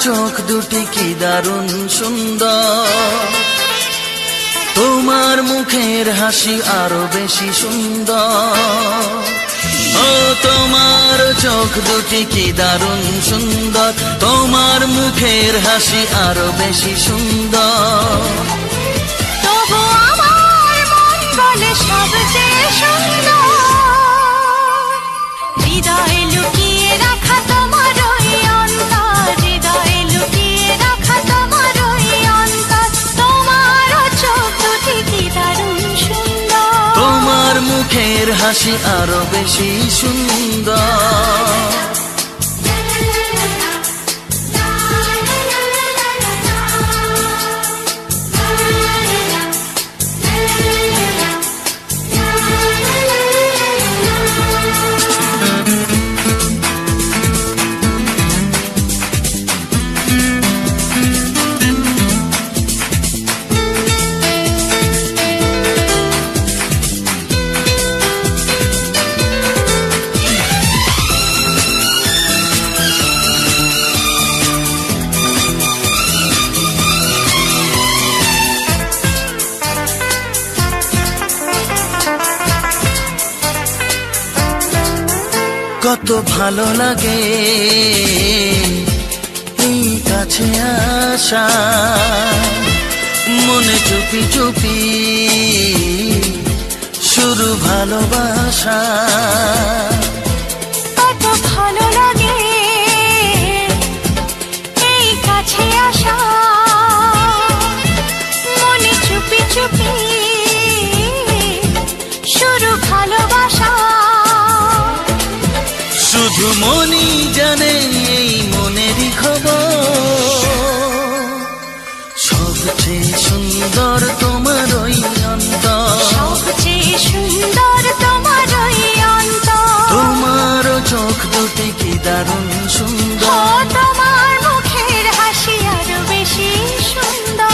চোখ দুটি কি দারুণ সুন্দর, তোমার মুখের হাসি আরো বেশি সুন্দর। ও তোমার চোখ দুটি কি দারুণ সুন্দর, তোমার মুখের হাসি আরো বেশি সুন্দর। তবু আমার মন বলে সবচেয়ে সুন্দর, হৃদয়ে লুকিয়ে রাখা তোমার ওই অন্তর, হৃদয়ে লুকিয়ে রাখা তোমার ওই অন্তর। তোমার চোখ দুটি কি দারুণ সুন্দর, তোমার মুখের হাসি আরো বেশি সুন্দর। কত ভালো লাগে এই কাছে আসা, মনে চুপি চুপি শুরু ভালোবাসা। কত ভালো লাগে এই কাছে আসা, মনে চুপি চুপি শুরু ভালোবাসা। শুধু মনই জানে এই মনেরই খবর, সবচেয়ে সুন্দর তোমার ওই অন্তর, সবচেয়ে সুন্দর তোমার ওই অন্তর। তোমার চোখ দুটি কি দারুণ সুন্দর, তোমার মুখের হাসি আরো বেশি সুন্দর।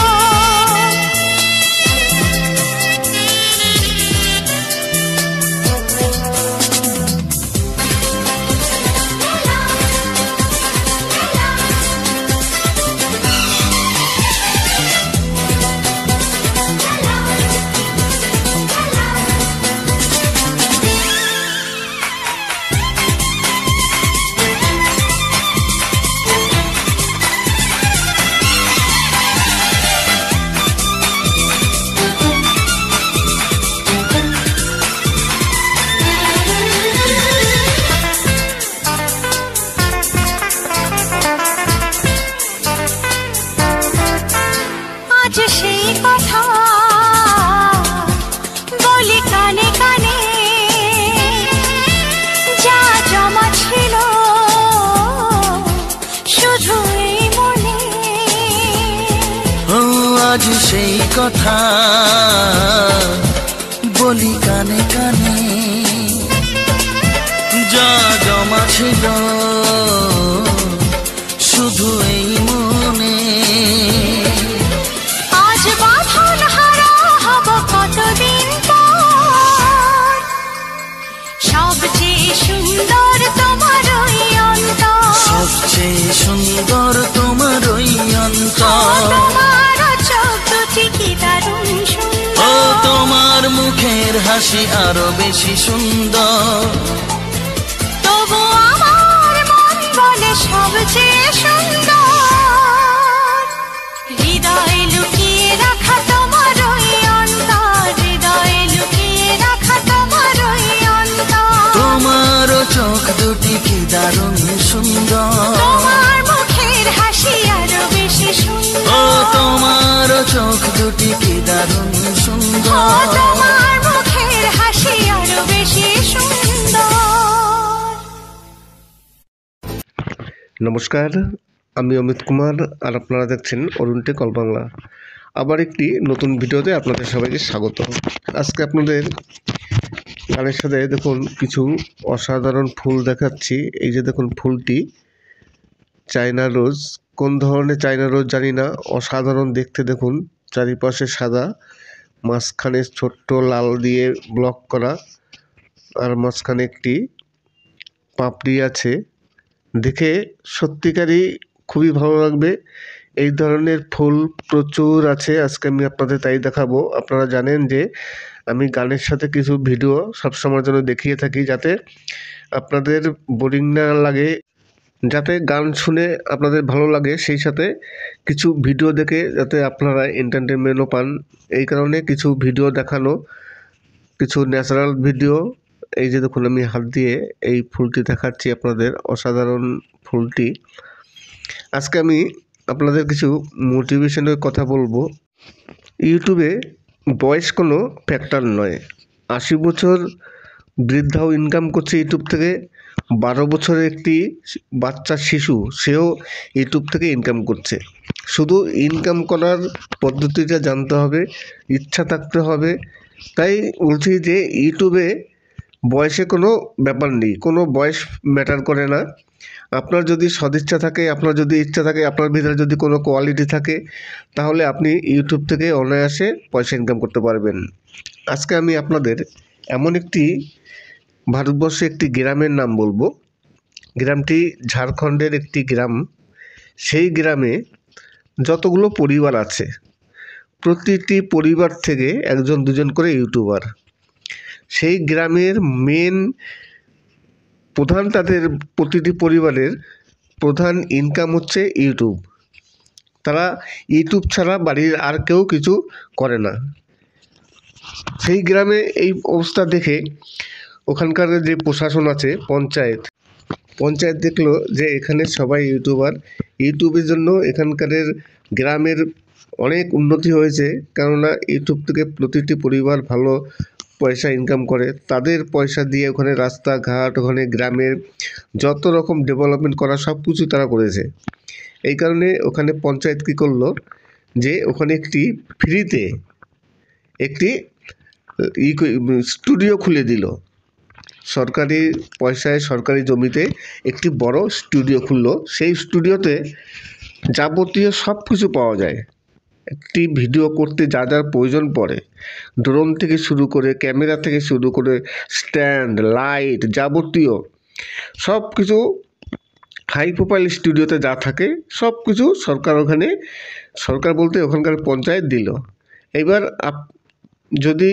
আজ সেই কথা বলি কানে কানে, যা জমা ছিল শুধু এই মনে। ও আজ সেই কথা বলি কানে কানে, যা জমা ছিল শুধু এই মনে। আজ বাঁধন হারা হব কতদিন পর, সবচেয়ে সুন্দর তোমার ওই অন্তর, সবচেয়ে সুন্দর তোমার ওই অন্তর। তোমার চোখ দুটি কি দারুণ সুন্দর, ও তোমার মুখের হাসি আরো বেশি সুন্দর। তবু আমার মন বলে সবচেয়ে সুন্দর, হৃদয়ে লুকিয়ে রাখা তোমার ওই অন্তর, হৃদয়ে লুকিয়ে রাখা তোমার ওই অন্তর। তোমার চোখ দুটি কি দারুণ সুন্দর, তোমার মুখের হাসি আরো বেশি সুন্দর, ও তোমার চোখ দুটি কি দারুণ সুন্দর। তোমার মুখের হাসি আরো বেশি সুন্দর। নমস্কার, আমি অমিত কুমার আর আপনারা দেখছেন অরুণ টেক অল বাংলা। আবার একটি নতুন ভিডিওতে আপনাদের সবাইকে স্বাগত। আজকে আপনাদের গানের সাথে দেখুন কিছু অসাধারণ ফুল দেখাচ্ছি। এই যে দেখুন ফুলটি চায়না রোজ। কোন ধরনের চায়না রোজ জানি না, অসাধারণ দেখতে। দেখুন চারিপাশে সাদা, মাঝখানে ছোট্ট লাল দিয়ে ব্লক করা, আর মাঝখানে একটি পাপড়ি আছে। দেখে সত্যিকারই খুবই ভালো লাগবে। এই ধরনের ফুল প্রচুর আছে, আজকে আমি আপনাদের তাই দেখাবো। আপনারা জানেন যে আমি গানের সাথে কিছু ভিডিও সবসময়ের জন্য দেখিয়ে থাকি, যাতে আপনাদের বোরিং না লাগে, যাতে গান শুনে আপনাদের ভালো লাগে, সেই সাথে কিছু ভিডিও দেখে যাতে আপনারা এন্টারটেনমেন্টও পান। এই কারণে কিছু ভিডিও দেখানো, কিছু ন্যাচারাল ভিডিও। এই যে দেখুন, আমি হাত দিয়ে এই ফুলটি দেখাচ্ছি আপনাদের, অসাধারণ ফুলটি। আজকে আমি আপনাদের কিছু মোটিভেশনের কথা বলবো। ইউটিউবে বয়স কোনো ফ্যাক্টর নয়। 80 বছর বৃদ্ধাও ইনকাম করছে ইউটিউব থেকে। 12 বছরের একটি বাচ্চা শিশু, সেও ইউটিউব থেকে ইনকাম করছে। শুধু ইনকাম করার পদ্ধতিটা জানতে হবে, ইচ্ছা থাকতে হবে। তাই বলছি যে ইউটিউবে বয়সে কোনো ব্যাপার নেই, কোনো বয়স ম্যাটার করে না। আপনার যদি সদিচ্ছা থাকে, আপনার যদি ইচ্ছা থাকে, আপনার ভিতরে যদি কোনো কোয়ালিটি থাকে, তাহলে আপনি ইউটিউব থেকে অনায়াসে পয়সা ইনকাম করতে পারবেন। আজকে আমি আপনাদের এমন একটি ভারতবর্ষে একটি গ্রামের নাম বলবো। গ্রামটি ঝাড়খণ্ডের একটি গ্রাম। সেই গ্রামে যতগুলো পরিবার আছে, প্রতিটি পরিবার থেকে একজন দুজন করে ইউটিউবার। সেই গ্রামের মেন প্রধান, তাদের প্রতিটি পরিবারের প্রধান ইনকাম হচ্ছে ইউটিউব। তারা ইউটিউব ছাড়া বাড়ির আর কেউ কিছু করে না। সেই গ্রামে এই অবস্থা দেখে ওখানকার যে প্রশাসন আছে, পঞ্চায়েত দেখলো যে এখানে সবাই ইউটিউবার। ইউটিউবের জন্য এখানকার গ্রামের অনেক উন্নতি হয়েছে, কেননা ইউটিউব থেকে প্রতিটি পরিবার ভালো পয়সা ইনকাম করে। তাদের পয়সা দিয়ে ওখানে রাস্তাঘাট, ওখানে গ্রামের যত রকম ডেভেলপমেন্ট করা সব কিছু তারা করেছে। এই কারণে ওখানে পঞ্চায়েত কী করলো, যে ওখানে একটি ফ্রিতে একটি স্টুডিও খুলে দিল। সরকারি পয়সায়, সরকারি জমিতে একটি বড় স্টুডিও খুললো। সেই স্টুডিওতে যাবতীয় সব কিছু পাওয়া যায়। একটি ভিডিও করতে যা যা প্রয়োজন পড়ে, ড্রোন থেকে শুরু করে, ক্যামেরা থেকে শুরু করে, স্ট্যান্ড, লাইট, যাবতীয় সব কিছু হাই প্রোফাইল স্টুডিওতে যা থাকে সব কিছু সরকার ওখানে, সরকার বলতে ওখানকার পঞ্চায়েত দিল। এবার যদি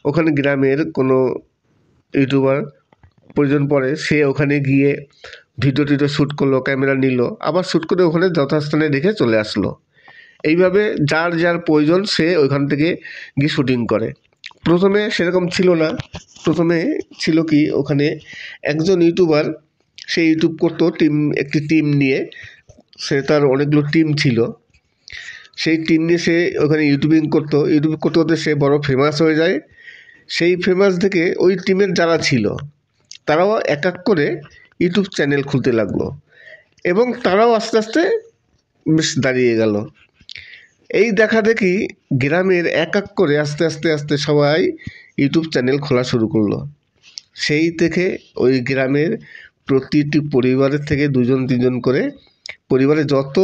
ওখানে গ্রামের কোনো ইউটিউবার প্রয়োজন পড়ে, সে ওখানে গিয়ে ভিডিও শ্যুট করলো, ক্যামেরা নিল, আবার শ্যুট করে ওখানে যথাস্থানে রেখে চলে আসলো। এইভাবে যার যার প্রয়োজন সে ওইখান থেকে গিয়ে শুটিং করে। প্রথমে সেরকম ছিল না। প্রথমে ছিল কি, ওখানে একজন ইউটিউবার, সে ইউটিউব করতো একটি টিম নিয়ে। সে তার অনেকগুলো টিম ছিল। সেই টিম নিয়ে সে ওখানে ইউটিউব করতে করতে সে বড় ফেমাস হয়ে যায়। সেই ফেমাস দেখে ওই টিমের যারা ছিল তারাও এক এক করে ইউটিউব চ্যানেল খুলতে লাগলো, এবং তারাও আস্তে আস্তে বেশ দাঁড়িয়ে গেল। এই দেখা দেখি গ্রামের এক এক করে আস্তে আস্তে আস্তে সবাই ইউটিউব চ্যানেল খোলা শুরু করলো। সেই থেকে ওই গ্রামের প্রতিটি পরিবারের থেকে দুজন তিনজন করে, পরিবারে যত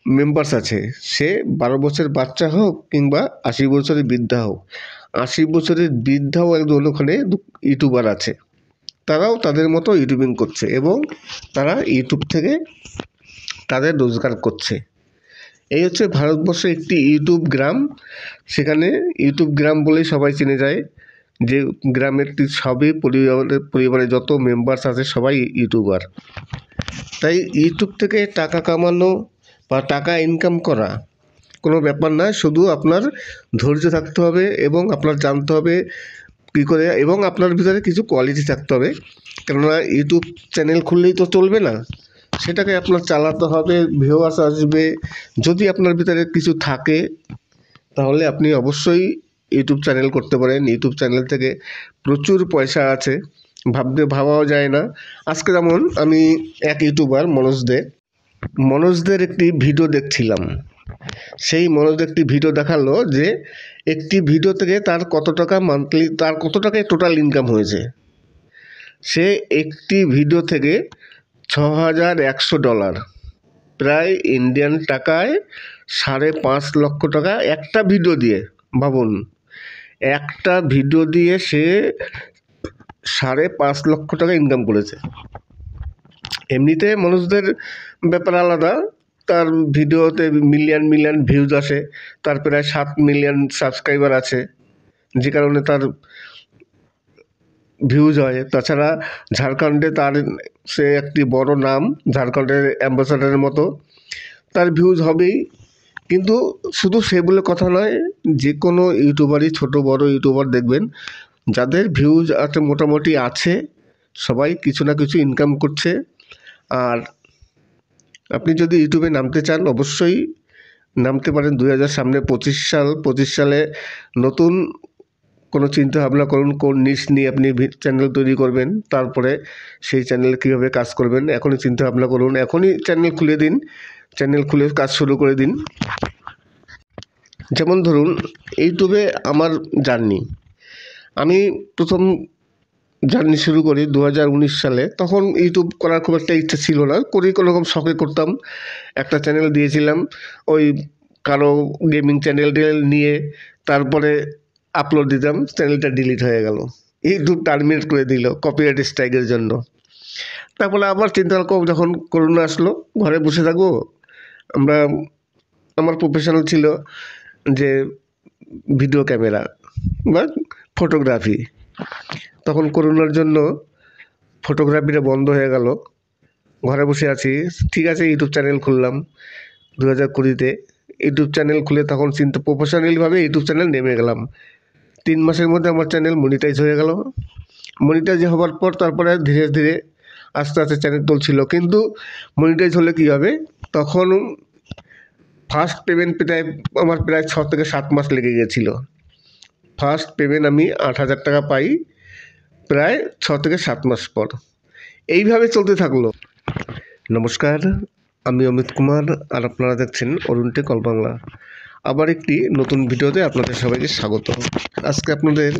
মেম্বার্স আছে, সে 12 বছরের বাচ্চা হোক কিংবা 80 বছরের বৃদ্ধা হোক, 80 বছরের বৃদ্ধাও একজন ওখানে ইউটিউবার আছে। তারাও তাদের মতো ইউটিউবিং করছে, এবং তারা ইউটিউব থেকে তাদের রোজগার করছে। এই হচ্ছে ভারতবর্ষের একটি ইউটিউব গ্রাম। সেখানে ইউটিউব গ্রাম বলেই সবাই চিনে যায়, যে গ্রামের সবই পরিবারে যত মেম্বার্স আছে সবাই ইউটিউবার। তাই ইউটিউব থেকে টাকা কামানো বা টাকা ইনকাম করা কোনো ব্যাপার না, শুধু আপনার ধৈর্য থাকতে হবে, এবং আপনার জানতে হবে কী করে, এবং আপনার ভিতরে কিছু কোয়ালিটি থাকতে হবে। কেননা ইউটিউব চ্যানেল খুললেই তো চলবে না, সেটাকে আপনার চালাতে হবে, ভিউয়ার্স আসবে। যদি আপনার ভিতরে কিছু থাকে তাহলে আপনি অবশ্যই ইউটিউব চ্যানেল করতে পারেন। ইউটিউব চ্যানেল থেকে প্রচুর পয়সা আছে, ভাবাও যায় না। আজকে যেমন আমি এক ইউটিউবার মনোজদের একটি ভিডিও দেখছিলাম। সেই মনোজদের একটি ভিডিও দেখালো যে একটি ভিডিও থেকে তার কত টাকা মান্থলি, তার কত টাকায় টোটাল ইনকাম হয়েছে। সে একটি ভিডিও থেকে $6100, প্রায় ইন্ডিয়ান টাকায় 5.5 লক্ষ টাকা একটা ভিডিও দিয়ে। ভাবুন, একটা ভিডিও দিয়ে সে 5.5 লক্ষ টাকা ইনকাম করেছে। এমনিতে মানুষদের ব্যাপার আলাদা, তার ভিডিওতে মিলিয়ন মিলিয়ন ভিউজ আসে, তার প্রায় 7 মিলিয়ন সাবস্ক্রাইবার আছে, যে কারণে তার ভিউজ হয়। তাছাড়া ঝাড়খণ্ডে তার সে একটি বড় নাম, ঝাড়খণ্ডের অ্যাম্বাসাডারের মতো, তার ভিউজ হবেই। কিন্তু শুধু সে বলে কথা নয়, যে কোনো ইউটিউবারই, ছোট বড় ইউটিউবার দেখবেন যাদের ভিউজ আছে মোটামুটি আছে, সবাই কিছু না কিছু ইনকাম করছে। আর আপনি যদি ইউটিউবে নামতে চান অবশ্যই নামতে পারেন। 25 সালে নতুন কোনো চিন্তা ভাবনা করুন, কোন নিশ নিয়ে আপনি চ্যানেল তৈরি করবেন, তারপরে সেই চ্যানেলে কীভাবে কাজ করবেন এখনই চিন্তা ভাবনা করুন। এখনই চ্যানেল খুলে দিন, চ্যানেল খুলে কাজ শুরু করে দিন। যেমন ধরুন ইউটিউবে আমার জার্নি, আমি প্রথম জার্নি শুরু করি 2019 সালে। তখন ইউটিউব করার খুব একটা ইচ্ছা ছিল না, করি কোনো রকম শখে করতাম। একটা চ্যানেল দিয়েছিলাম, ওই কারো গেমিং চ্যানেল নিয়ে, তারপরে আপলোড দিতাম, চ্যানেলটা ডিলিট হয়ে গেল, ইউটিউব টার্মিনেট করে দিল কপিরাইট স্ট্রাইকের জন্য। তারপরে আবার চিন্তা করলাম, যখন করোনা আসলো, ঘরে বসে থাকবো আমরা, আমার প্রফেশনাল ছিল যে ভিডিও ক্যামেরা বা ফটোগ্রাফি। তখন করোনার জন্য ফটোগ্রাফিটা বন্ধ হয়ে গেল, ঘরে বসে আছি। ঠিক আছে, ইউটিউব চ্যানেল খুললাম 2020-তে। ইউটিউব চ্যানেল খুলে তখন চিন্তা প্রফেশনালিভাবে ইউটিউব চ্যানেল নেমে গেলাম। 3 মাসের মধ্যে আমার চ্যানেল মনিটাইজ হয়ে গেল। মনিটাইজ হওয়ার পর তারপরে ধীরে ধীরে আস্তে আস্তে চ্যানেল চলছিল। কিন্তু মনিটাইজ হলে কী হবে, তখন ফার্স্ট পেমেন্ট আমার প্রায় 6 থেকে 7 মাস লেগে গেছিলো। ফার্স্ট পেমেন্ট আমি 8,000 টাকা পাই প্রায় 6 থেকে 7 মাস পর। এইভাবে চলতে থাকলো। নমস্কার, আমি অমিত কুমার, আর আপনারা দেখছেন অরুণ টেক অল বাংলা। আবার একটি নতুন ভিডিওতে আপনাদের সবাইকে স্বাগত। আজকে আপনাদের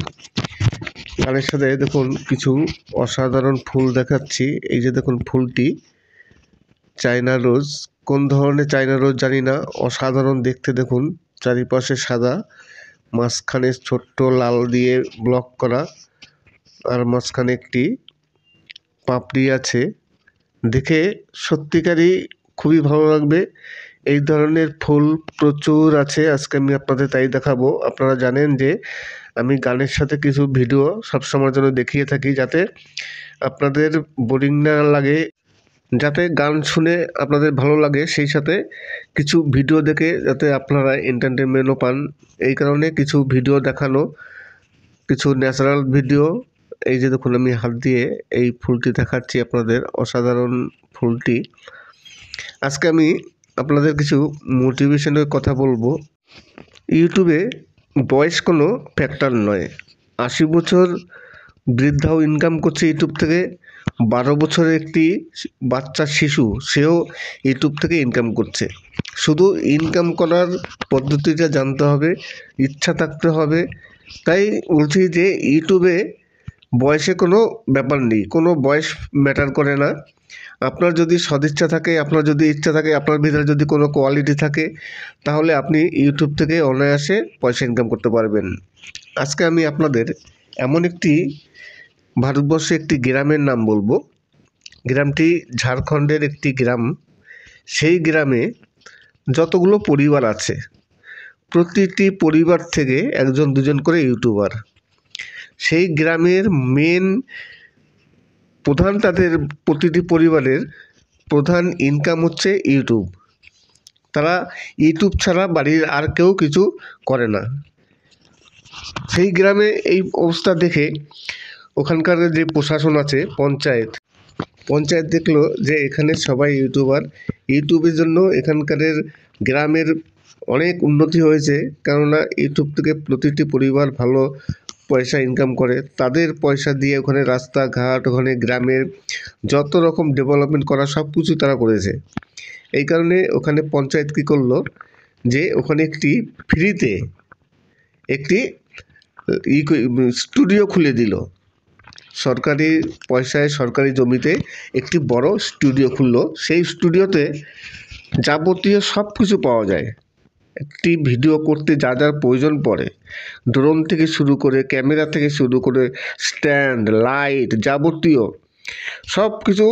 গানের সাথে দেখুন কিছু অসাধারণ ফুল দেখাচ্ছি। এই যে দেখুন ফুলটি চায়না রোজ। কোন ধরনের চায়না রোজ জানি না, অসাধারণ দেখতে। দেখুন চারিপাশে সাদা, মাঝখানে ছোট্ট লাল দিয়ে ব্লক করা, আর মাঝখানে একটি পাপড়ি আছে। দেখে সত্যিকারই খুবই ভালো লাগবে। এই ধরনের ফুল প্রচুর আছে, আজকে আমি আপনাদের তাই দেখাবো। আপনারা জানেন যে আমি গানের সাথে কিছু ভিডিও সবসময়ের জন্য দেখিয়ে থাকি, যাতে আপনাদের বোরিং না লাগে, যাতে গান শুনে আপনাদের ভালো লাগে, সেই সাথে কিছু ভিডিও দেখে যাতে আপনারা এন্টারটেনমেন্টও পান। এই কারণে কিছু ভিডিও দেখানো, কিছু ন্যাচারাল ভিডিও। এই যে দেখুন আমি হাত দিয়ে এই ফুলটি দেখাচ্ছি আপনাদের, অসাধারণ ফুলটি। আজকে আমি আপনাদের কিছু মোটিভেশনের কথা বলবো। ইউটিউবে বয়স কোনো ফ্যাক্টর নয়। 80 বছর বৃদ্ধাও ইনকাম করছে ইউটিউব থেকে। 12 বছরের একটি বাচ্চা শিশু, সেও ইউটিউব থেকে ইনকাম করছে। শুধু ইনকাম করার পদ্ধতিটা জানতে হবে, ইচ্ছা থাকতে হবে। তাই বলছি যে ইউটিউবে বয়সে কোনো ব্যাপার নেই, কোনো বয়স ম্যাটার করে না। আপনার যদি সদিচ্ছা থাকে, আপনার যদি ইচ্ছা থাকে, আপনার ভিতরে যদি কোনো কোয়ালিটি থাকে, তাহলে আপনি ইউটিউব থেকে অনায়াসে পয়সা ইনকাম করতে পারবেন। আজকে আমি আপনাদের এমন একটি ভারতবর্ষে একটি গ্রামের নাম বলবো। গ্রামটি ঝাড়খণ্ডের একটি গ্রাম। সেই গ্রামে যতগুলো পরিবার আছে, প্রতিটি পরিবার থেকে 1-2জন করে ইউটিউবার। সেই গ্রামের মেন প্রধান, তাদের প্রতিটি পরিবারের প্রধান ইনকাম হচ্ছে ইউটিউব। তারা ইউটিউব ছাড়া বাড়ির আর কেউ কিছু করে না। সেই গ্রামে এই অবস্থা দেখে ওখানকার যে প্রশাসন আছে, পঞ্চায়েত দেখলো যে এখানে সবাই ইউটিউবার। ইউটিউবের জন্য এখানকার গ্রামের অনেক উন্নতি হয়েছে, কেননা ইউটিউব থেকে প্রতিটি পরিবার ভালো পয়সা ইনকাম করে। তাদের পয়সা দিয়ে ওখানে রাস্তাঘাট, ওখানে গ্রামের যত রকম ডেভেলপমেন্ট করা সব কিছু তারা করেছে। এই কারণে ওখানে পঞ্চায়েত কী করলো, যে ওখানে একটি ফ্রিতে একটি স্টুডিও খুলে দিল। সরকারি পয়সায়, সরকারি জমিতে একটি বড় স্টুডিও খুললো। সেই স্টুডিওতে যাবতীয় সব কিছু পাওয়া যায়। একটি ভিডিও করতে যা যার প্রয়োজন পড়ে, ড্রোন থেকে শুরু করে, ক্যামেরা থেকে শুরু করে, স্ট্যান্ড, লাইট, যাবতীয় সব কিছু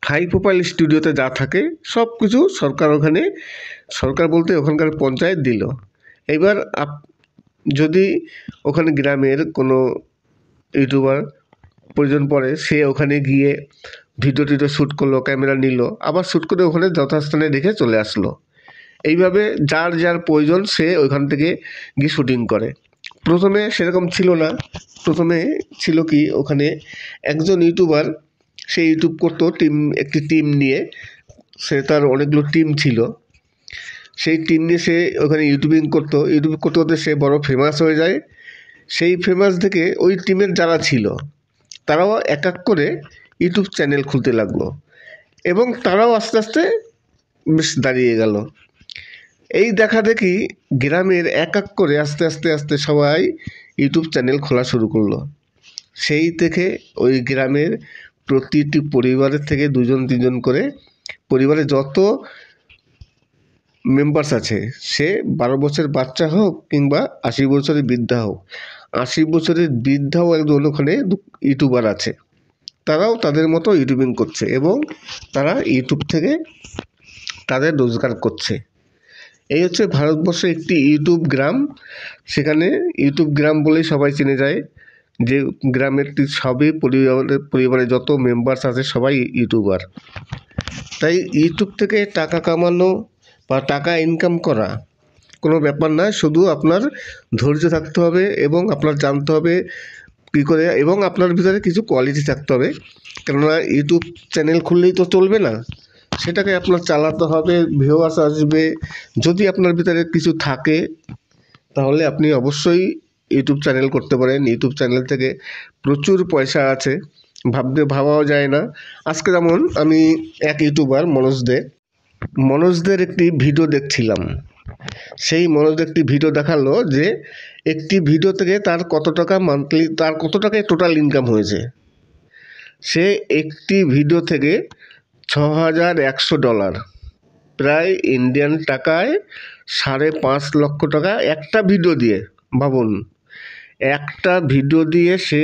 হাই প্রোফাইল স্টুডিওতে যা থাকে সব কিছু সরকার ওখানে, সরকার বলতে ওখানকার পঞ্চায়েত দিল। এবার যদি ওখানে গ্রামের কোনো ইউটিউবার প্রয়োজন পড়ে, সে ওখানে গিয়ে ভিডিও টিডিও শ্যুট করলো, ক্যামেরা নিল, আবার শ্যুট করে ওখানে যথাস্থানে রেখে চলে আসলো। এইভাবে যার যার প্রয়োজন সে ওইখান থেকে গিয়ে শ্যুটিং করে। প্রথমে সেরকম ছিল না, প্রথমে ছিল কি, ওখানে একজন ইউটিউবার সে ইউটিউব করতো একটি টিম নিয়ে, সে তার অনেকগুলো টিম ছিল, সেই টিম নিয়ে সে ওখানে ইউটিউব করতে করতে সে বড় ফেমাস হয়ে যায়। সেই ফেমাস থেকে ওই টিমের যারা ছিল তারাও এক এক করে ইউটিউব চ্যানেল খুলতে লাগলো এবং তারাও আস্তে আস্তে বেশ দাঁড়িয়ে গেল। এই দেখা দেখি গ্রামের এক এক করে আস্তে আস্তে আস্তে সবাই ইউটিউব চ্যানেল খোলা শুরু করলো। সেই থেকে ওই গ্রামের প্রতিটি পরিবারের থেকে 2-3 করে পরিবারে যত মেম্বার্স আছে, সে 12 বছরের বাচ্চা হোক কিংবা 80 বছরের বৃদ্ধা হোক, 80 বছরের বৃদ্ধাও একজন ওখানে ইউটিউবার আছে, তারাও তাদের মতো ইউটিউবিং করছে এবং তারা ইউটিউব থেকে তাদের রোজগার করছে। এই হচ্ছে ভারতবর্ষে একটি ইউটিউব গ্রাম। সেখানে ইউটিউব গ্রাম বলেই সবাই চিনে যায়, যে গ্রামের সবই পরিবারে যত মেম্বার্স আছে সবাই ইউটিউবার। তাই ইউটিউব থেকে টাকা কামানো বা টাকা ইনকাম করা কোনো ব্যাপার না, শুধু আপনার ধৈর্য থাকতে হবে এবং আপনার জানতে হবে কী করে, এবং আপনার ভিতরে কিছু কোয়ালিটি থাকতে হবে। কেননা ইউটিউব চ্যানেল খুললেই তো চলবে না, সেটাকে আপনার চালাতে হবে, ভিউয়ার্স আসবে। যদি আপনার ভিতরে কিছু থাকে তাহলে আপনি অবশ্যই ইউটিউব চ্যানেল করতে পারেন। ইউটিউব চ্যানেল থেকে প্রচুর পয়সা আছে, ভাবাও যায় না। আজকে যেমন আমি এক ইউটিউবার মনোজদের একটি ভিডিও দেখছিলাম। সেই মনোজদের একটি ভিডিও দেখালো যে একটি ভিডিও থেকে তার কত টাকা মান্থলি, তার কত টাকায় টোটাল ইনকাম হয়েছে। সে একটি ভিডিও থেকে $6,100, প্রায় ইন্ডিয়ান টাকায় 5.5 লক্ষ টাকা একটা ভিডিও দিয়ে। ভাবুন, একটা ভিডিও দিয়ে সে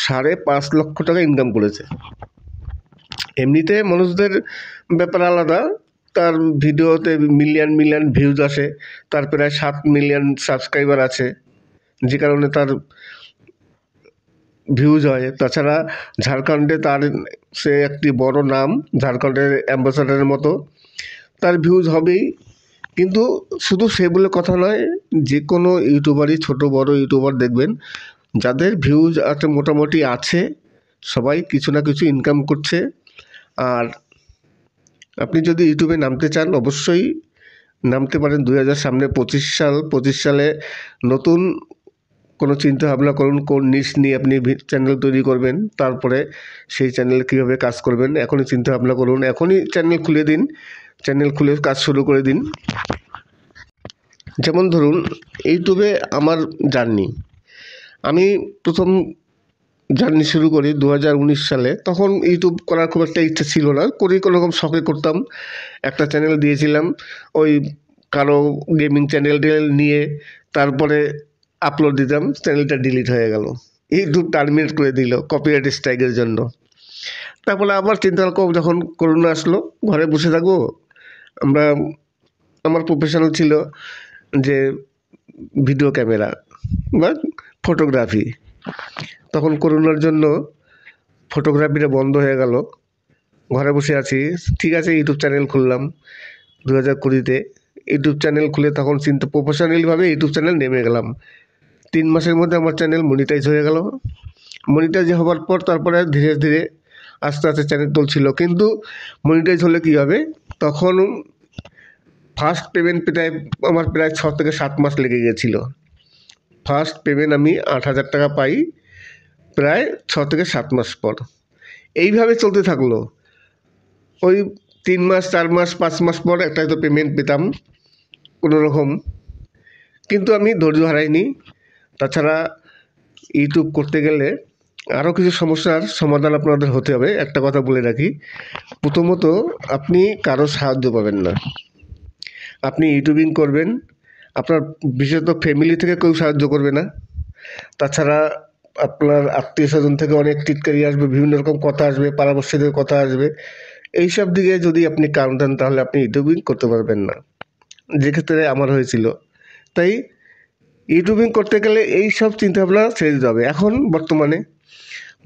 5.5 লক্ষ টাকা ইনকাম করেছে। এমনিতে মানুষদের ব্যাপার আলাদা, তার ভিডিওতে মিলিয়ন ভিউজ আসে, তার প্রায় 7 মিলিয়ন সাবস্ক্রাইবার আছে, যে কারণে তার ভিউজ হয়। তাছাড়া ঝাড়খণ্ডে তার সে একটি বড় নাম, ঝাড়খণ্ডের অ্যাম্বাসাডারের মতো, তার ভিউজ হবেই। কিন্তু শুধু সে বলে কথা নয়, যে কোনো ইউটিউবারই, ছোট বড় ইউটিউবার দেখবেন যাদের ভিউজ আছে মোটামুটি আছে, সবাই কিছু না কিছু ইনকাম করছে। আর আপনি যদি ইউটিউবে নামতে চান অবশ্যই নামতে পারেন। 2025 সালে নতুন কোনো চিন্তা ভাবনা করুন, কোন নিশ নিয়ে আপনি চ্যানেল তৈরি করবেন, তারপরে সেই চ্যানেলে কীভাবে কাজ করবেন এখনই চিন্তা ভাবনা করুন। এখনই চ্যানেল খুলে দিন, চ্যানেল খুলে কাজ শুরু করে দিন। যেমন ধরুন ইউটিউবে আমার জার্নি, আমি প্রথম জার্নি শুরু করি 2019 সালে। তখন ইউটিউব করার খুব একটা ইচ্ছা ছিল না, কোনোরকম শখে করতাম। একটা চ্যানেল দিয়েছিলাম, ওই কারো গেমিং চ্যানেল নিয়ে, তারপরে আপলোড দিতাম, চ্যানেলটা ডিলিট হয়ে গেল, ইউটিউব টার্মিনেট করে দিল কপিরাইট স্ট্রাইকের জন্য। তারপরে আবার চিন্তা করব, যখন করোনা আসলো, ঘরে বসে থাকবো। আমার প্রফেশনাল ছিল যে ভিডিও ক্যামেরা বা ফটোগ্রাফি। তখন করোনার জন্য ফটোগ্রাফিটা বন্ধ হয়ে গেল, ঘরে বসে আছি। ঠিক আছে, ইউটিউব চ্যানেল খুললাম 2020-তে। ইউটিউব চ্যানেল খুলে তখন প্রফেশনালিভাবে ইউটিউব চ্যানেল নেমে গেলাম। 3 মাসের মধ্যে আমার চ্যানেল মনিটাইজ হয়ে গেল। মনিটাইজ হওয়ার পর তারপরে ধীরে ধীরে আস্তে আস্তে চ্যানেল চলছিল। কিন্তু মনিটাইজ হলে কী হবে, তখন ফার্স্ট পেমেন্ট আমার প্রায় 6 থেকে 7 মাস লেগে গেছিলো। ফার্স্ট পেমেন্ট আমি 8,000 টাকা পাই প্রায় 6 থেকে 7 মাস পর। এইভাবে চলতে থাকলো। ওই 3 মাস 4 মাস 5 মাস পর একটা হয়তো পেমেন্ট পেতাম কোনো রকম, কিন্তু আমি ধৈর্য হারাইনি। তাছাড়া ইউটিউব করতে গেলে আরও কিছু সমস্যার সমাধান আপনাদের হতে হবে। একটা কথা বলে রাখি, প্রথমত আপনি কারো সাহায্য পাবেন না। আপনি ইউটিউবিং করবেন, আপনার বিশেষত ফ্যামিলি থেকে কেউ সাহায্য করবে না। তাছাড়া আপনার আত্মীয় স্বজন থেকে অনেক টিটকারি আসবে, বিভিন্ন রকম কথা আসবে, পাড়াপড়শিদের কথা আসবে। এইসব দিকে যদি আপনি কান দেন তাহলে আপনি ইউটিউবিং করতে পারবেন না, যে ক্ষেত্রে আমার হয়েছিল। তাই ইউটিউবিং করতে গেলে এই সব চিন্তাভাবনা ছেড়ে দিতে হবে। এখন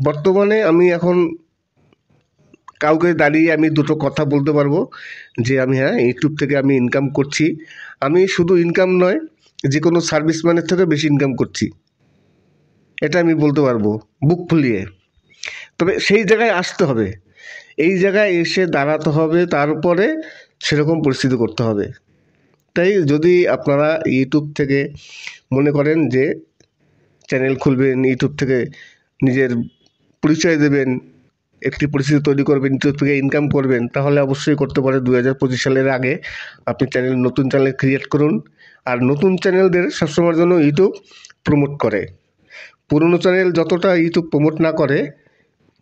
বর্তমানে আমি এখন কাউকে দাঁড়িয়ে আমি দুটো কথা বলতে পারবো যে আমি ইউটিউব থেকে আমি ইনকাম করছি। আমি শুধু ইনকাম নয়, যে কোনো সার্ভিসম্যানের থেকে বেশি ইনকাম করছি, এটা আমি বলতে পারবো বুক ফুলিয়ে। তবে সেই জায়গায় আসতে হবে, এই জায়গায় এসে দাঁড়াতে হবে, তারপরে সেরকম পরিস্থিতি করতে হবে। তাই যদি আপনারা ইউটিউব থেকে মনে করেন যে চ্যানেল খুলবেন, ইউটিউব থেকে নিজের পরিচয় দেবেন, একটি পরিস্থিতি তৈরি করবেন, ইউটিউব থেকে ইনকাম করবেন, তাহলে অবশ্যই করতে পারে 2025 সালের আগে আপনি নতুন চ্যানেল ক্রিয়েট করুন। আর নতুন চ্যানেলদের সবসময়ের জন্য ইউটিউব প্রমোট করে। পুরনো চ্যানেল যতটা ইউটিউব প্রমোট না করে,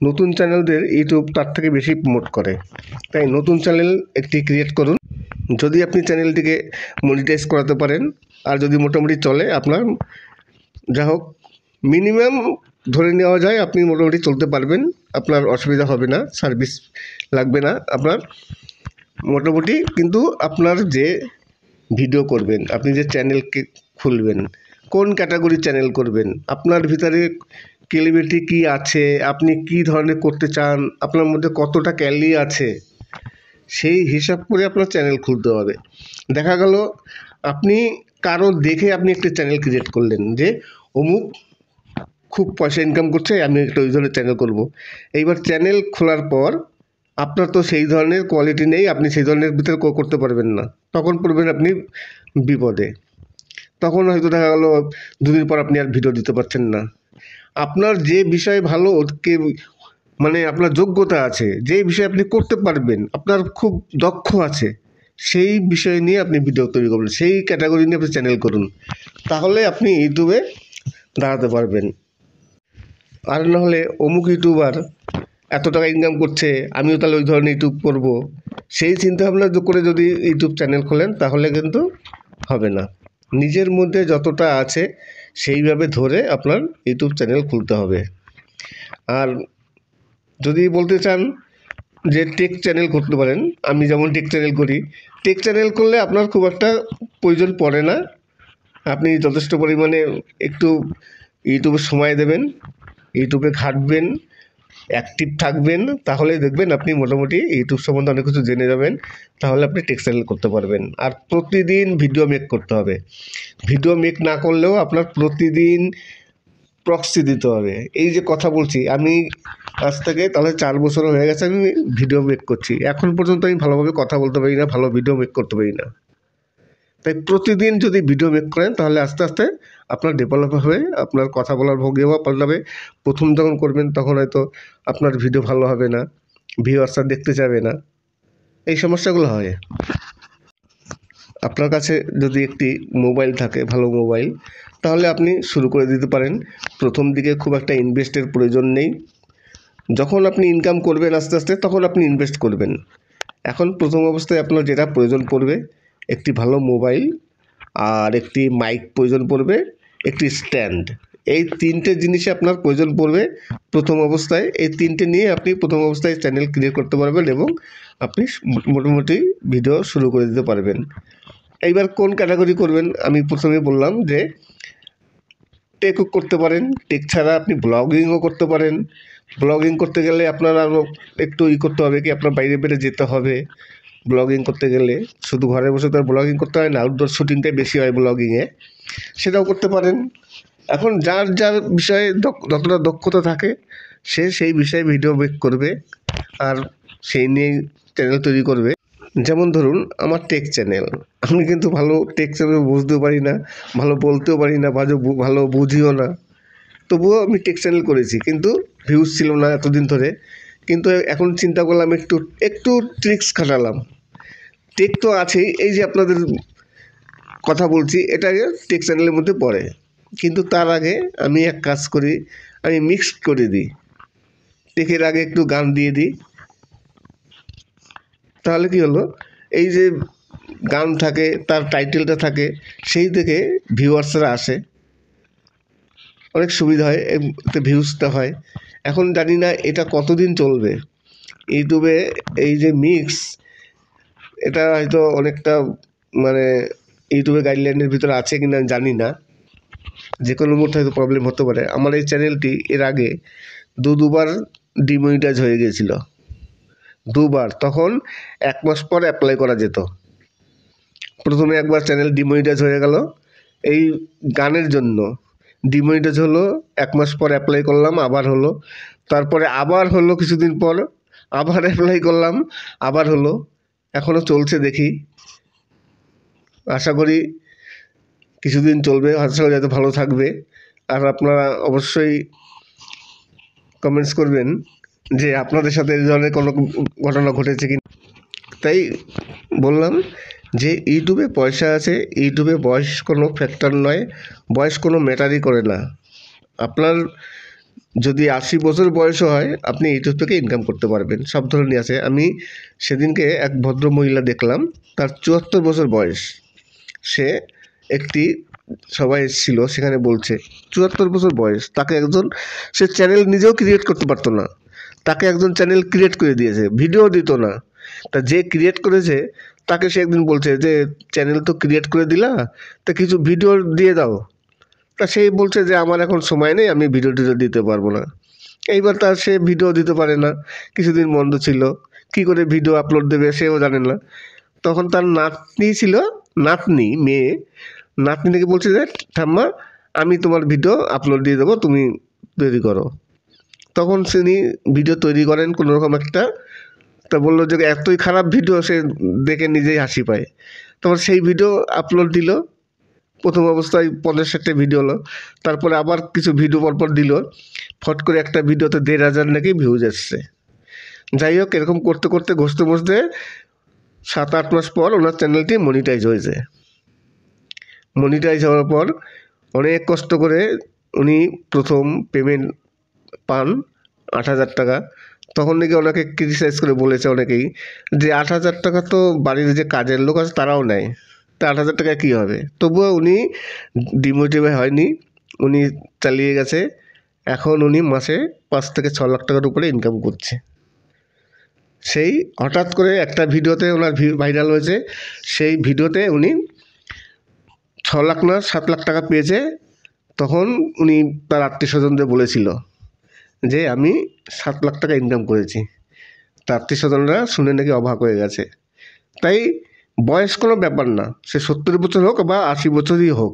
নতুন চ্যানেলদের ইউটিউব তার থেকে বেশি প্রমোট করে। তাই নতুন চ্যানেল একটি ক্রিয়েট করুন। যদি আপনি চ্যানেলটিকে মনিটাইজ করাতে পারেন, আর যদি মোটামুটি চলে আপনার, যা হোক মিনিমাম ধরে নেওয়া যায় আপনি মোটামুটি চলতে পারবেন, আপনার অসুবিধা হবে না, সার্ভিস লাগবে না আপনার মোটামুটি। কিন্তু আপনার যে ভিডিও করবেন, আপনি যে চ্যানেলকে খুলবেন, কোন ক্যাটাগরির চ্যানেল করবেন, আপনার ভিতরে ক্যালিবিলিটি কী আছে, আপনি কী ধরনের করতে চান, আপনার মধ্যে কতটা ক্যালি আছে, সেই হিসাব করে আপনার চ্যানেল খুলতে হবে। দেখা গেল আপনি কারো দেখে আপনি একটা চ্যানেল ক্রিয়েট করলেন যে অমুক খুব পয়সা ইনকাম করছে, আমি একটা ওই ধরনের চ্যানেল করব। এইবার চ্যানেল খোলার পর আপনার তো সেই ধরনের কোয়ালিটি নেই, আপনি সেই ধরনের ভিতরে করতে পারবেন না, তখন পড়বেন আপনি বিপদে। তখন হয়তো দেখা গেলো দুদিন পর আপনি আর ভিডিও দিতে পারছেন না। আপনার যে বিষয়ে ভালো মানে আপনার যোগ্যতা আছে, যে বিষয়ে আপনি করতে পারবেন, আপনার খুব দক্ষ আছে, সেই বিষয় নিয়ে আপনি ভিডিও তৈরি করবেন, সেই ক্যাটাগরি নিয়ে আপনি চ্যানেল করুন, তাহলে আপনি ইউটিউবে দাঁড়াতে পারবেন। আর নাহলে অমুক ইউটিউবার এত টাকা ইনকাম করছে, আমিও তাহলে ওই ধরনের ইউটিউব করব, সেই চিন্তাভাবনা করে যদি ইউটিউব চ্যানেল খোলেন তাহলে কিন্তু হবে না। নিজের মধ্যে যতটা আছে সেইভাবে ধরে আপনার ইউটিউব চ্যানেল খুলতে হবে। আর যদি বলতে চান যে টেক চ্যানেল করতে পারেন, আমি যেমন টেক চ্যানেল করি, টেক চ্যানেল করলে আপনার খুব একটা প্রয়োজন পড়ে না। আপনি যথেষ্ট পরিমাণে একটু ইউটিউবে সময় দেবেন, ইউটিউবে ঘাঁটবেন, অ্যাক্টিভ থাকবেন, তাহলে দেখবেন আপনি মোটামুটি ইউটিউব সম্বন্ধে অনেক কিছু জেনে যাবেন, তাহলে আপনি টেক চ্যানেল করতে পারবেন। আর প্রতিদিন ভিডিও মেক করতে হবে। ভিডিও মেক না করলেও আপনার প্রতিদিন প্রক্সি দিতে হবে। এই যে কথা বলছি আমি, আজ থেকে তাহলে 4 বছর হয়ে গেছে আমি ভিডিও মেক করছি, এখন পর্যন্ত আমি ভালোভাবে কথা বলতে পারি না, ভালো ভিডিও মেক করতে পারি না। তাই প্রতিদিন যদি ভিডিও মেক করেন তাহলে আস্তে আস্তে আপনার ডেভেলপ হবে, আপনার কথা বলার ভঙ্গিমাও পাল্টাবে। প্রথম যখন করবেন তখন হয়তো আপনার ভিডিও ভালো হবে না, ভিউয়ার্সরা দেখতে চাবে না, এই সমস্যাগুলো হয়। আপনার কাছে যদি একটি মোবাইল থাকে, ভালো মোবাইল, তাহলে আপনি শুরু করে দিতে পারেন। প্রথম দিকে খুব একটা ইনভেস্টের প্রয়োজন নেই, যখন আপনি ইনকাম করবেন আস্তে আস্তে তখন আপনি ইনভেস্ট করবেন। এখন প্রথম অবস্থায় আপনার যেটা প্রয়োজন পড়বে, একটি ভালো মোবাইল, আর একটি মাইক প্রয়োজন পড়বে, একটি স্ট্যান্ড, এই 3টে জিনিসই আপনার প্রয়োজন পড়বে প্রথম অবস্থায়। এই 3টে নিয়ে আপনি প্রথম অবস্থায় চ্যানেল ক্রিয়েট করতে পারবেন এবং আপনি মোটামুটি ভিডিও শুরু করে দিতে পারবেন। এইবার কোন ক্যাটাগরি করবেন, আমি প্রথমে বললাম যে টেকও করতে পারেন, টেক ছাড়া আপনি ব্লগিংও করতে পারেন। ব্লগিং করতে গেলে আপনার আরও একটু করতে হবে কি, আপনার বাইরে বেরে যেতে হবে। ব্লগিং করতে গেলে শুধু ঘরে বসে তো আর ব্লগিং করতে হয় না, আউটডোর শুটিংটাই বেশি হয় ব্লগিংয়ে, সেটাও করতে পারেন। এখন যার যার বিষয়ে যতটা দক্ষতা থাকে সে সেই বিষয়ে ভিডিও মেক করবে আর সেই নিয়েই চ্যানেল তৈরি করবে। যেমন ধরুন আমার টেক চ্যানেল, আমি কিন্তু ভালো টেক চ্যানেল বুঝতেও পারি না, ভালো বলতেও পারি না, ভালো বুঝিও না, তবুও আমি টেক চ্যানেল করেছি, কিন্তু ভিউজ ছিল না এতদিন ধরে। কিন্তু এখন চিন্তা করলাম একটু ট্রিক্স খাটালাম। টেক তো আছেই, এই যে আপনাদের কথা বলছি এটা টেক চ্যানেলের মধ্যে পড়ে, কিন্তু তার আগে আমি এক কাজ করি, আমি মিক্সড করে দিই, টেকের আগে একটু গান দিয়ে দিই, তাহলে কি হলো, এই যে গান থাকে, তার টাইটেলটা থাকে, সেই থেকে ভিউয়ার্সরা আসে। অনেক সুবিধা হয়, এতে ভিউজটা হয়। এখন জানি না এটা কতদিন চলবে। ইউটিউবে এই যে মিক্স, এটা হয়তো অনেকটা মানে ইউটিউবের গাইডলাইনের ভিতরে আছে কিনা জানি না, যে কোনো মুহূর্তে হয়তো প্রবলেম হতে পারে। আমার এই চ্যানেলটি এর আগে দুবার ডিমনিটাইজ হয়ে গিয়েছিল, দুবার। তখন 1 মাস পর অ্যাপ্লাই করা যেত। প্রথমে একবার চ্যানেল ডিমনিটাইজ হয়ে গেল এই গানের জন্য, ডিমনিটাইজ হলো, 1 মাস পর অ্যাপ্লাই করলাম, আবার হলো, তারপরে আবার হলো কিছুদিন পর, আবার অ্যাপ্লাই করলাম, আবার হলো, এখনও চলছে। দেখি, আশা করি কিছুদিন চলবে, আশা করি হয়তো ভালো থাকবে। আর আপনারা অবশ্যই কমেন্টস করবেন যে আপনাদের সাথে এই ধরনের কোনো ঘটনা ঘটেছে কি। তাই বললাম যে ইউটিউবে পয়সা আছে, ইউটিউবে বয়স কোনো ফ্যাক্টর নয়, বয়স কোনো ম্যাটারই করে না। আপনার যদি 80 বছর বয়সও হয়, আপনি ইউটিউব থেকে ইনকাম করতে পারবেন, সব ধরনের আছে। আমি সেদিনকে এক ভদ্র মহিলা দেখলাম, তার 74 বছর বয়স। সে একটি সবাই এসেছিল, সেখানে বলছে 74 বছর বয়স, তাকে একজন, সে চ্যানেল নিজেও ক্রিয়েট করতে পারতো না, তাকে একজন চ্যানেল ক্রিয়েট করে দিয়েছে, ভিডিও দিত না। তা যে ক্রিয়েট করেছে তাকে সে একদিন বলছে যে চ্যানেল তো ক্রিয়েট করে দিলা, তা কিছু ভিডিও দিয়ে দাও। তা সেই বলছে যে আমার এখন সময় নেই, আমি ভিডিও টিডিও দিতে পারবো না। এইবার তার সে ভিডিও দিতে পারে না, কিছুদিন বন্ধ ছিল, কি করে ভিডিও আপলোড দেবে সেও জানেন না। তখন তার নাতনি ছিল, নাতনি মেয়ে, নাতনিকে বলছে যে ঠাম্মা আমি তোমার ভিডিও আপলোড দিয়ে দেবো, তুমি তৈরি করো। তখন তিনি ভিডিও তৈরি করেন কোনো রকম একটা, তা বললো যে এতই খারাপ ভিডিও, সে দেখে নিজেই হাসি পায়। তখন সেই ভিডিও আপলোড দিল, প্রথম অবস্থায় 50-60টা ভিডিও হলো, তারপরে আবার কিছু ভিডিও পরপর দিল, ফট করে একটা ভিডিওতে 1500 নাকি ভিউজ এসছে। যাই হোক, এরকম করতে করতে ঘষতে ঘষতে 7-8 মাস পর ওনার চ্যানেলটি মনিটাইজ হয়েছে। মনিটাইজ হওয়ার পর অনেক কষ্ট করে উনি প্রথম পেমেন্ট পান 8,000 টাকা। তখন নাকি ওনাকে ক্রিটিসাইজ করে বলেছে অনেকেই যে 8,000 টাকা তো বাড়ির যে কাজের লোক আছে তারাও নেয়, তা 8,000 টাকা কী হবে। তবুও উনি ডিমোটিভেট হয়নি, উনি চালিয়ে গেছে। এখন উনি মাসে 5 থেকে 6 লাখ টাকার উপরে ইনকাম করছে। সেই হঠাৎ করে একটা ভিডিওতে ওনার ভাইরাল হয়েছে, সেই ভিডিওতে উনি 6 লাখ না 7 লাখ টাকা পেয়েছে। তখন উনি তার আত্মীয়স্বজনদের বলেছিল যে আমি 7 লাখ টাকা ইনকাম করেছি। তার আত্মীয়স্বজনরা শুনে নাকি অবাক হয়ে গেছে। তাই বয়স কোনো ব্যাপার না, সে 70 বছর হোক বা 80 বছরই হোক,